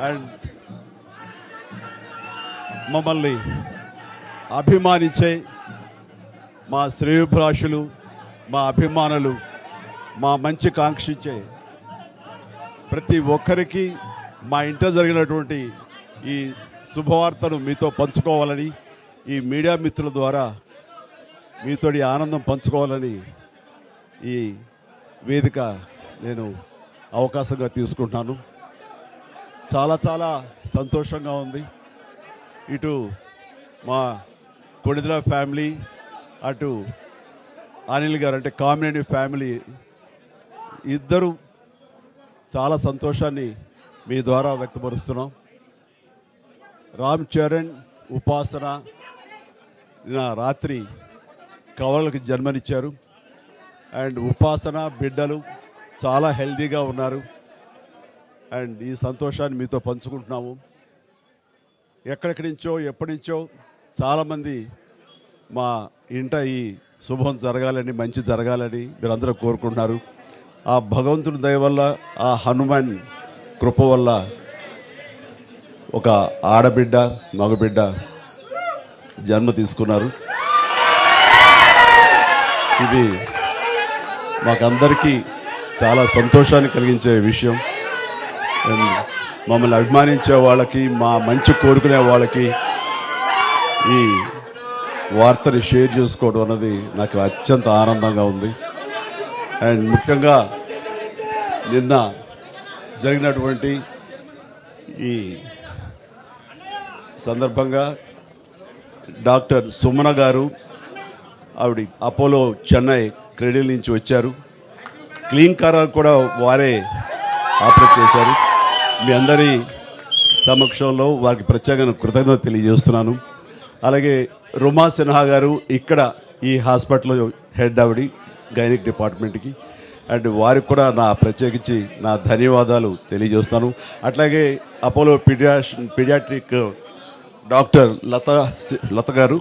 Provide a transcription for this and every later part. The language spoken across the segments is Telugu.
అండ్ మమ్మల్ని అభిమానించే మా శ్రేయోభిలాషులు, మా అభిమానులు, మా మంచి కాంక్షించే ప్రతి ఒక్కరికి మా ఇంట జరిగినటువంటి ఈ శుభవార్తను మీతో పంచుకోవాలని, ఈ మీడియా మిత్రుల ద్వారా మీతోటి ఆనందం పంచుకోవాలని ఈ వేదిక నేను అవకాశంగా తీసుకుంటున్నాను. చాలా చాలా సంతోషంగా ఉంది. ఇటు మా కొణిదెల ఫ్యామిలీ, అటు అనిల్ గారు అంటే కామినేని ఫ్యామిలీ ఇద్దరు చాలా సంతోషాన్ని మీ ద్వారా వ్యక్తపరుస్తున్నాం. రామ్ చరణ్, ఉపాసన నిన్న రాత్రి కవలలకు జన్మనిచ్చారు. అండ్ ఉపాసన బిడ్డలు చాలా హెల్తీగా ఉన్నారు. అండ్ ఈ సంతోషాన్ని మీతో పంచుకుంటున్నాము. ఎక్కడెక్కడి నుంచో ఎప్పటి నుంచో చాలామంది మా ఇంట ఈ శుభం జరగాలని, మంచి జరగాలని మీరందరూ కోరుకుంటున్నారు. ఆ భగవంతుని దయ వల్ల, ఆ హనుమాన్ కృప వల్ల ఒక ఆడబిడ్డ, మగబిడ్డ జన్మ తీసుకున్నారు. ఇది మాకందరికీ చాలా సంతోషాన్ని కలిగించే విషయం. మమ్మల్ని అభిమానించే వాళ్ళకి, మా మంచి కోరుకునే వాళ్ళకి ఈ వార్తని షేర్ చేసుకోవడం అన్నది నాకు అత్యంత ఆనందంగా ఉంది. అండ్ ముఖ్యంగా నిన్న జరిగినటువంటి ఈ సందర్భంగా డాక్టర్ సుమన గారు, ఆవిడ అపోలో చెన్నై క్రెడిల్ నుంచి వచ్చారు. క్లీన్ కార్ కూడా వారే ఆపరేట్ చేశారు. మీ అందరి సమక్షంలో వారికి ప్రత్యేకంగా కృతజ్ఞత తెలియజేస్తున్నాను. అలాగే రుమా సిన్హా గారు ఇక్కడ ఈ హాస్పిటల్లో హెడ్ ఆవిడి గైనిక్ డిపార్ట్మెంట్కి, అండ్ వారికి కూడా ప్రత్యేకించి నా ధన్యవాదాలు తెలియజేస్తాను. అట్లాగే అపోలో పీడియాట్రిక్ డాక్టర్ లత గారు,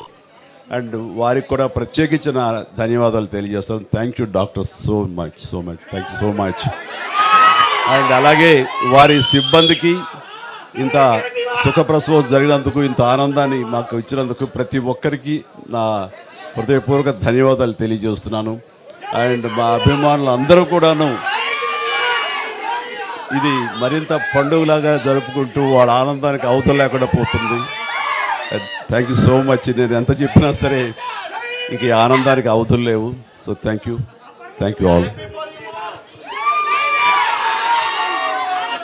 అండ్ వారికి కూడా ప్రత్యేకించి నా ధన్యవాదాలు తెలియజేస్తాను. Thank you doctor, so much thank you so much. And అలాగే వారి సిబ్బందికి ఇంత సుఖప్రసవం జరిగినందుకు, ఇంత ఆనందాన్ని మాకు ఇచ్చినందుకు ప్రతి ఒక్కరికి నా హృదయపూర్వక ధన్యవాదాలు తెలియజేస్తున్నాను. అండ్ మా అభిమానులు అందరూ కూడాను ఇది మరింత పండుగలాగా జరుపుకుంటూ వాళ్ళ ఆనందానికి అవతల లేకుండా పోతుంది. Thank you so much. నేను ఎంత చెప్పినా సరే ఇంక ఈ ఆనందానికి అవతలు లేవు. So thank you all.